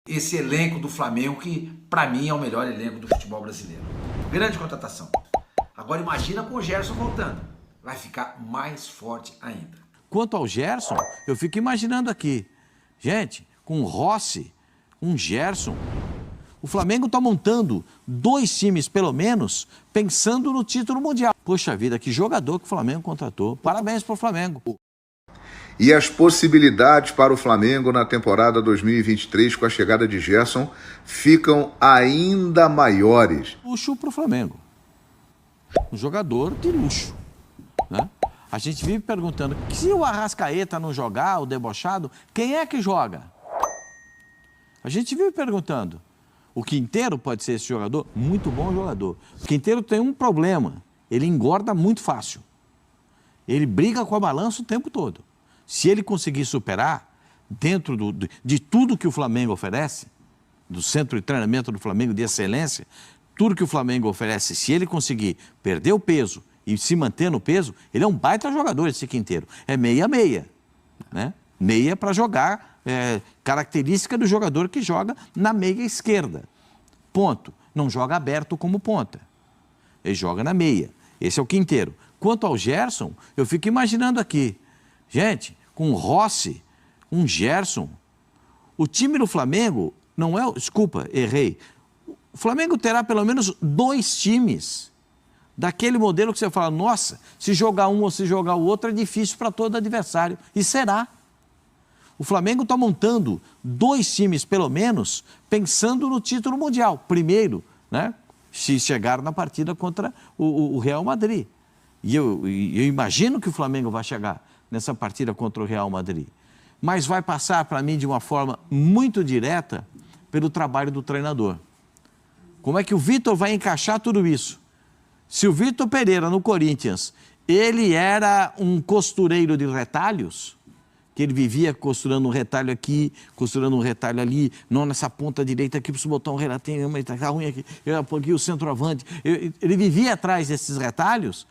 esse elenco do Flamengo que, para mim, é o melhor elenco do futebol brasileiro. Grande contratação. Agora imagina com o Gerson voltando. Vai ficar mais forte ainda. Quanto ao Gerson, eu fico imaginando aqui. Gente, com o Rossi, um Gerson, o Flamengo está montando 2 times, pelo menos, pensando no título mundial. Poxa vida, que jogador que o Flamengo contratou. Parabéns para o Flamengo. E as possibilidades para o Flamengo na temporada 2023 com a chegada de Gerson ficam ainda maiores. Luxo para o Flamengo. Um jogador de luxo, né? A gente vive perguntando, se o Arrascaeta não jogar, o debochado, quem é que joga? A gente vive perguntando. O Quinteiro pode ser esse jogador? Muito bom jogador. O Quinteiro tem um problema, ele engorda muito fácil. Ele briga com a balança o tempo todo. Se ele conseguir superar, dentro de tudo que o Flamengo oferece, do centro de treinamento do Flamengo de excelência, tudo que o Flamengo oferece, se ele conseguir perder o peso e se manter no peso, ele é um baita jogador esse Quinteiro. É meia-meia, né? Meia para jogar, característica do jogador que joga na meia esquerda. Ponto. Não joga aberto como ponta. Ele joga na meia. Esse é o Quinteiro. Quanto ao Gerson, eu fico imaginando aqui. Gente, com o Rossi, um Gerson, o time do Flamengo não é... Desculpa, errei. O Flamengo terá pelo menos 2 times daquele modelo que você fala, nossa, se jogar um ou se jogar o outro é difícil para todo adversário. E será. O Flamengo está montando 2 times, pelo menos, pensando no título mundial. Primeiro, né, se chegar na partida contra o Real Madrid. E eu imagino que o Flamengo vai chegar nessa partida contra o Real Madrid. Mas vai passar, para mim, de uma forma muito direta pelo trabalho do treinador. Como é que o Vitor vai encaixar tudo isso? Se o Vitor Pereira, no Corinthians, ele era um costureiro de retalhos, que ele vivia costurando um retalho aqui, costurando um retalho ali, não nessa ponta direita aqui, preciso botar um relatinho, mas tá ruim aqui, aqui o centroavante. Ele vivia atrás desses retalhos.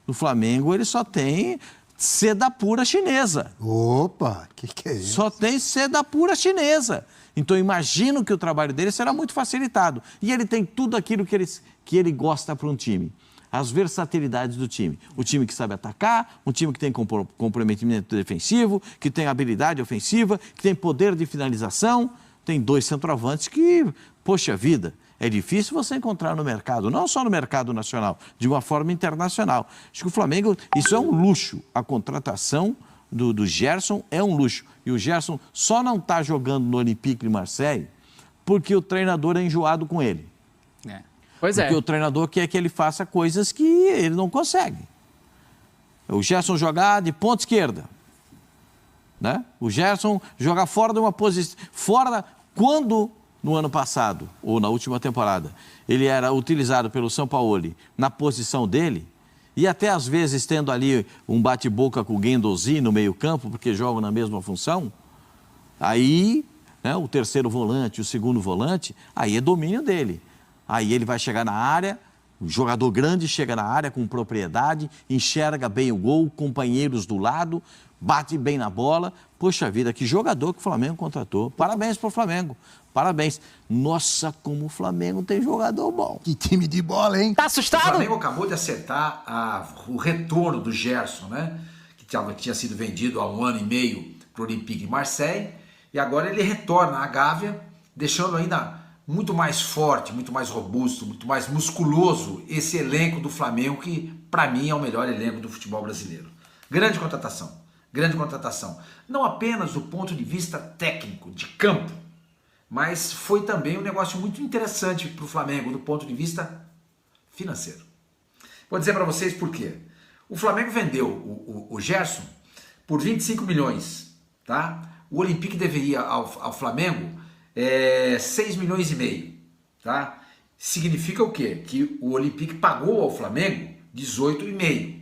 No Flamengo, ele só tem seda pura chinesa. Opa, que é isso? Só tem seda pura chinesa. Então, imagino que o trabalho dele será muito facilitado. E ele tem tudo aquilo que ele gosta para um time. As versatilidades do time. O time que sabe atacar, um time que tem comprometimento defensivo, que tem habilidade ofensiva, que tem poder de finalização. Tem 2 centroavantes que, poxa vida, é difícil você encontrar no mercado, não só no mercado nacional, de uma forma internacional. Acho que o Flamengo, isso é um luxo. A contratação do Gerson é um luxo. E o Gerson só não está jogando no Olympique de Marseille porque o treinador é enjoado com ele. Pois porque o treinador quer que ele faça coisas que ele não consegue. O Gerson jogar de ponta esquerda, né? O Gerson jogar fora de uma posição... Quando, no ano passado, ou na última temporada, ele era utilizado pelo Sampaoli na posição dele, e até às vezes tendo ali um bate-boca com o Guendouzi no meio-campo, porque jogam na mesma função, aí, né, o terceiro volante, o segundo volante, aí é domínio dele. Aí ele vai chegar na área, o jogador grande chega na área com propriedade, enxerga bem o gol, companheiros do lado, bate bem na bola. Poxa vida, que jogador que o Flamengo contratou. Parabéns para o Flamengo. Parabéns. Nossa, como o Flamengo tem jogador bom. Que time de bola, hein? Tá O assustado? Flamengo acabou de acertar o retorno do Gerson, né? Que tinha sido vendido há 1 ano e meio para o Olympique de Marseille. E agora ele retorna à Gávea, deixando ainda muito mais forte, muito mais robusto, muito mais musculoso esse elenco do Flamengo que, para mim, é o melhor elenco do futebol brasileiro. Grande contratação, grande contratação. Não apenas do ponto de vista técnico, de campo, mas foi também um negócio muito interessante para o Flamengo do ponto de vista financeiro. Vou dizer para vocês por quê. O Flamengo vendeu o Gerson por 25 milhões, tá? O Olympique deveria ao Flamengo 6 milhões e meio, tá? Significa o quê? Que o Olympique pagou ao Flamengo 18,5,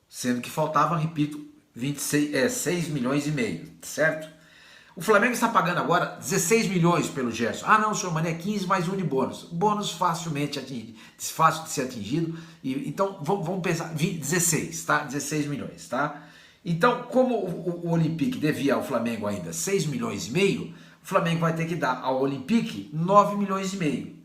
sendo que faltavam, repito, 6 milhões e meio, certo? O Flamengo está pagando agora 16 milhões pelo Gerson. Ah não, senhor Mané, 15 mais 1 de bônus. Bônus facilmente atingido, fácil de ser atingido. Então vamos pensar, 16, tá? 16 milhões, tá? Então, como o Olympique devia ao Flamengo ainda 6 milhões e meio, o Flamengo vai ter que dar ao Olympique 9 milhões e meio.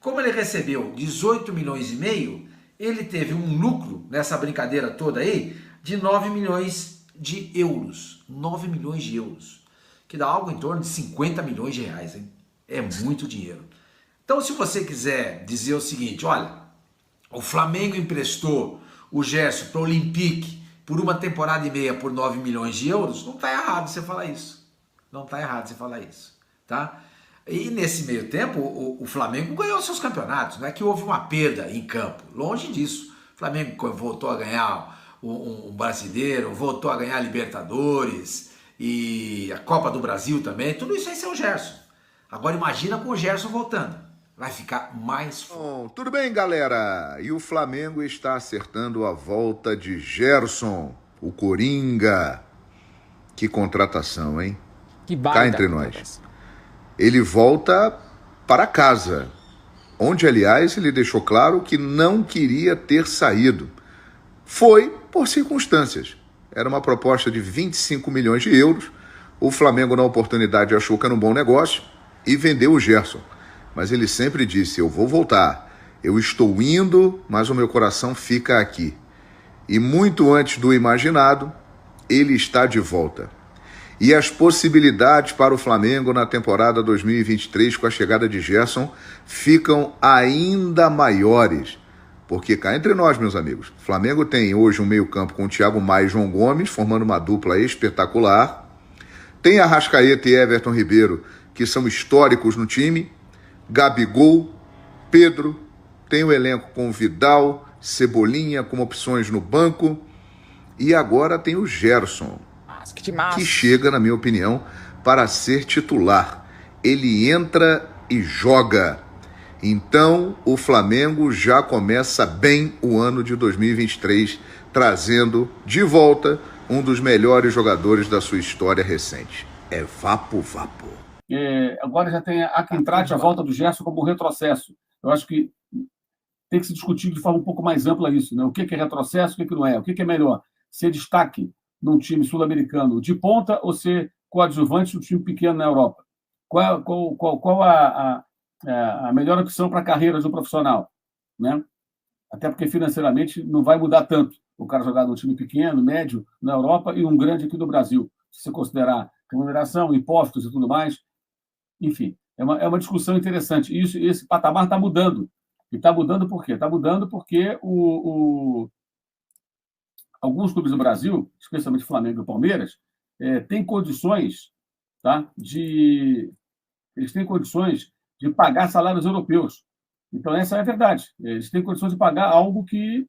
Como ele recebeu 18 milhões e meio, ele teve um lucro nessa brincadeira toda aí de 9 milhões de euros. 9 milhões de euros, que dá algo em torno de 50 milhões de reais, hein? É muito dinheiro. Então, se você quiser dizer o seguinte, olha, o Flamengo emprestou o Gerson para o Olympique por uma temporada e meia por 9 milhões de euros, não está errado você falar isso. Não está errado você falar isso, tá? E nesse meio tempo, o Flamengo ganhou seus campeonatos, não é que houve uma perda em campo, longe disso. O Flamengo voltou a ganhar um brasileiro, voltou a ganhar a Libertadores e a Copa do Brasil também, tudo isso aí é o Gerson. Agora imagina com o Gerson voltando, vai ficar mais forte. Bom, tudo bem, galera? E o Flamengo está acertando a volta de Gerson, o Coringa. Que contratação, hein? Que Cá entre nós. Ele volta para casa, onde, aliás, ele deixou claro que não queria ter saído. Foi por circunstâncias. Era uma proposta de 25 milhões de euros. O Flamengo, na oportunidade, achou que era um bom negócio e vendeu o Gerson. Mas ele sempre disse, eu vou voltar. Eu estou indo, mas o meu coração fica aqui. E muito antes do imaginado, ele está de volta. E as possibilidades para o Flamengo na temporada 2023 com a chegada de Gerson ficam ainda maiores. Porque cá entre nós, meus amigos, o Flamengo tem hoje um meio-campo com o Thiago Maia e João Gomes, formando uma dupla espetacular. Tem Arrascaeta e Everton Ribeiro, que são históricos no time. Gabigol, Pedro, tem o elenco com Vidal, Cebolinha com opções no banco. E agora tem o Gerson, que chega, na minha opinião, para ser titular. Ele entra e joga. Então, o Flamengo já começa bem o ano de 2023, trazendo de volta um dos melhores jogadores da sua história recente. É Vapo. Agora já tem a quem trate a volta do Gerson como um retrocesso. Eu acho que tem que se discutir de forma um pouco mais ampla isso, né? O que é retrocesso, o que não é? O que é melhor? Ser destaque num time sul-americano de ponta ou ser coadjuvante num time pequeno na Europa? Qual a melhor opção para a carreira de um profissional, né? Até porque financeiramente não vai mudar tanto o cara jogar num time pequeno, médio na Europa e um grande aqui no Brasil, se você considerar remuneração, impostos e tudo mais. Enfim, é uma discussão interessante. E esse patamar está mudando. E está mudando por quê? Está mudando porque alguns clubes do Brasil, especialmente Flamengo e Palmeiras, têm condições, tá, eles têm condições de pagar salários europeus. Então, essa é a verdade. Eles têm condições de pagar algo que,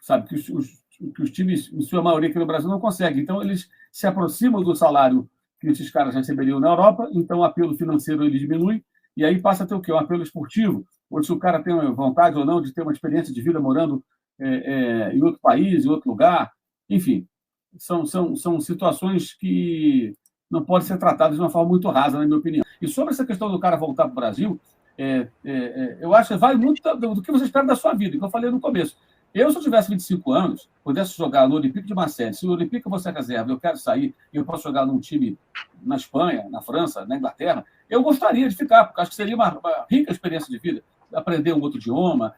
sabe, que os times, em sua maioria aqui no Brasil, não conseguem. Então, eles se aproximam do salário que esses caras receberiam na Europa, então o apelo financeiro ele diminui, e aí passa a ter o quê? Um apelo esportivo, onde se o cara tem vontade ou não de ter uma experiência de vida morando em outro país, em outro lugar. Enfim, são situações que não podem ser tratadas de uma forma muito rasa, na minha opinião. E sobre essa questão do cara voltar para o Brasil, eu acho que vai muito do que você espera da sua vida, que eu falei no começo. Se eu tivesse 25 anos, pudesse jogar no Olympique de Marseille, se o Olympique você é reserva, eu quero sair e eu posso jogar num time na Espanha, na França, na Inglaterra, eu gostaria de ficar, porque acho que seria uma rica experiência de vida. Aprender um outro idioma,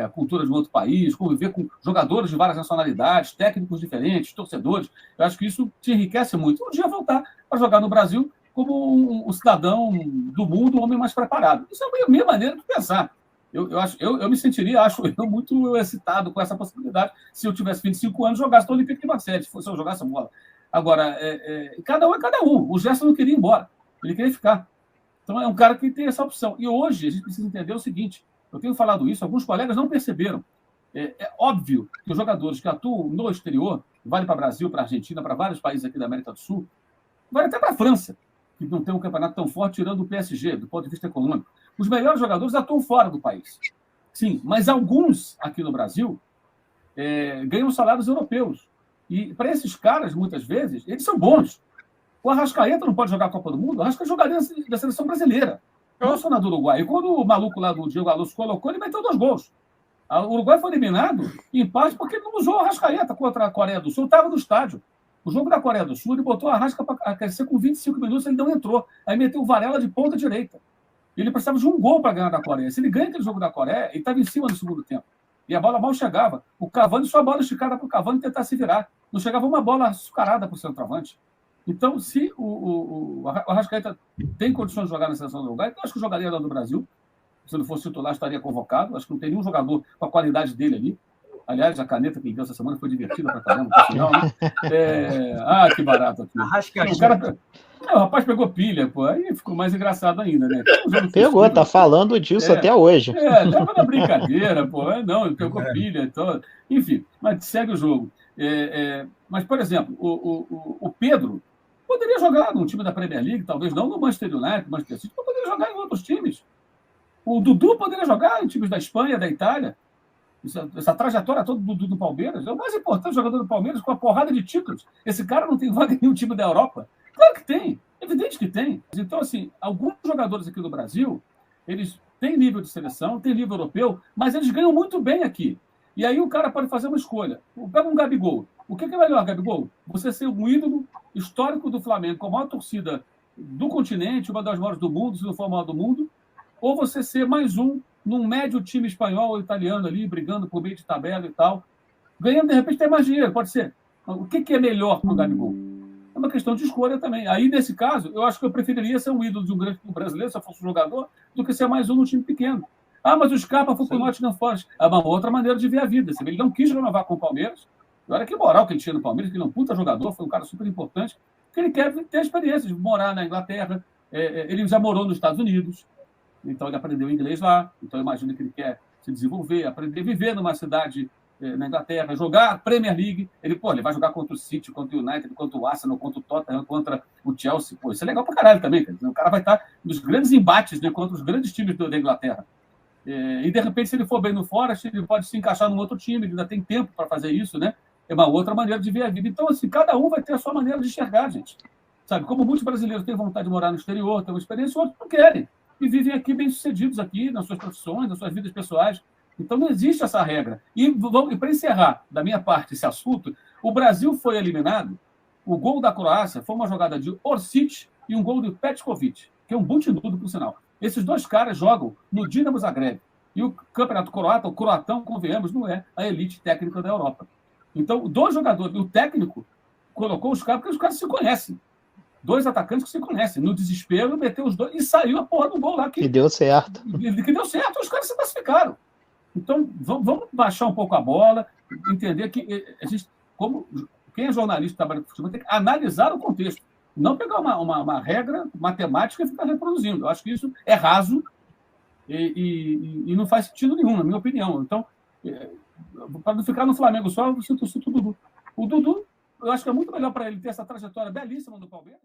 a cultura de um outro país, conviver com jogadores de várias nacionalidades, técnicos diferentes, torcedores. Eu acho que isso te enriquece muito. Um dia voltar para jogar no Brasil como um cidadão do mundo, um homem mais preparado. Isso é a minha maneira de pensar. Eu me sentiria, muito excitado com essa possibilidade se eu tivesse 25 anos e jogasse no Olympique de Marseille, se eu jogasse a bola. Agora, cada um é cada um. O Gerson não queria ir embora, ele queria ficar. Então, é um cara que tem essa opção. E hoje, a gente precisa entender o seguinte, eu tenho falado isso, alguns colegas não perceberam. É óbvio que os jogadores que atuam no exterior, vale para o Brasil, para a Argentina, para vários países aqui da América do Sul, vale até para a França, que não tem um campeonato tão forte, tirando o PSG, do ponto de vista econômico. Os melhores jogadores atuam fora do país. Sim, mas alguns aqui no Brasil ganham salários europeus. E para esses caras, muitas vezes, eles são bons. O Arrascaeta não pode jogar a Copa do Mundo, o Arrascaeta jogaria da seleção brasileira. Não só na do Uruguai. E quando o maluco lá do Diego Alonso colocou, ele meteu 2 gols. O Uruguai foi eliminado, em parte, porque ele não usou o Arrascaeta contra a Coreia do Sul, estava no estádio. O jogo da Coreia do Sul, ele botou a Arrasca para aquecer com 25 minutos, ele não entrou. Aí meteu o Varela de ponta direita. Ele precisava de um gol para ganhar da Coreia. Se ele ganha aquele jogo da Coreia, ele estava em cima no segundo tempo. E a bola mal chegava. O Cavani, só a bola esticada para o Cavani tentar se virar. Não chegava uma bola açucarada para o centroavante. Então, se o Arrascaeta tem condições de jogar na seleção do Uruguai, eu acho que jogaria lá do Brasil. Se ele fosse titular, estaria convocado. Acho que não tem nenhum jogador com a qualidade dele ali. Aliás, a caneta que ele deu essa semana foi divertida pra caramba, por sinal, né? Que barato aqui. O rapaz pegou pilha, pô, aí ficou mais engraçado ainda, né? Pegou, tá falando disso até hoje. Leva na brincadeira, pô. Não, ele pegou pilha, então, enfim, mas segue o jogo. Mas, por exemplo, o Pedro poderia jogar num time da Premier League, talvez não no Manchester United, Manchester City, mas poderia jogar em outros times. O Dudu poderia jogar em times da Espanha, da Itália. Essa trajetória toda do Dudu do Palmeiras é o mais importante jogador do Palmeiras com a porrada de títulos. Esse cara não tem vaga em nenhum time da Europa. Claro que tem, evidente que tem. Então, assim, alguns jogadores aqui do Brasil, eles têm nível de seleção, têm nível europeu, mas eles ganham muito bem aqui. E aí o cara pode fazer uma escolha. Pega um Gabigol. O que é melhor, Gabigol? Você ser um ídolo histórico do Flamengo, com a maior torcida do continente, uma das maiores do mundo, se não for a maior do mundo, ou você ser mais um num médio time espanhol ou italiano ali, brigando por meio de tabela e tal, ganhando, de repente, ter mais dinheiro, pode ser. O que é melhor para o Gabigol? É uma questão de escolha também. Aí, nesse caso, eu acho que eu preferiria ser um ídolo de um grande clube brasileiro, se eu fosse um jogador, do que ser mais um num time pequeno. Mas o Scarpa foi para o Nottingham Forest. É uma outra maneira de ver a vida. Ele não quis renovar com o Palmeiras. Olha que moral que ele tinha no Palmeiras, que ele é um puta jogador, foi um cara super importante, porque ele quer ter experiência de morar na Inglaterra. Ele já morou nos Estados Unidos, então ele aprendeu inglês lá, então eu imagino que ele quer se desenvolver, aprender a viver numa cidade na Inglaterra, jogar a Premier League, ele vai jogar contra o City, contra o United, contra o Arsenal, contra o Tottenham, contra o Chelsea, isso é legal pra caralho também, o cara vai estar nos grandes embates, né, contra os grandes times da Inglaterra, e de repente se ele for bem no Forest, ele pode se encaixar num outro time, ele ainda tem tempo para fazer isso, né, é uma outra maneira de ver a vida, então assim, cada um vai ter a sua maneira de enxergar, gente, sabe, como muitos brasileiros têm vontade de morar no exterior, têm uma experiência, outros não querem, e vivem aqui bem-sucedidos aqui, nas suas profissões, nas suas vidas pessoais. Então, não existe essa regra. E para encerrar, da minha parte, esse assunto, o Brasil foi eliminado, o gol da Croácia foi uma jogada de Orsic e um gol de Petkovic, que é um butinudo, por sinal. Esses dois caras jogam no Dinamo Zagreb. E o campeonato croata, o croatão, convenhamos, não é a elite técnica da Europa. Então, dois jogadores, o técnico colocou os caras, porque os caras se conhecem. Dois atacantes que se conhecem. No desespero, meteu os dois e saiu a porra do gol lá. Que deu certo. Que deu certo, os caras se classificaram. Então, vamos baixar um pouco a bola, entender que a gente, como quem é jornalista trabalha com futebol, tem que analisar o contexto. Não pegar uma regra matemática e ficar reproduzindo. Eu acho que isso é raso e não faz sentido nenhum, na minha opinião. Então, para não ficar no Flamengo só, eu sinto o Dudu. O Dudu, eu acho que é muito melhor para ele ter essa trajetória belíssima do Palmeiras.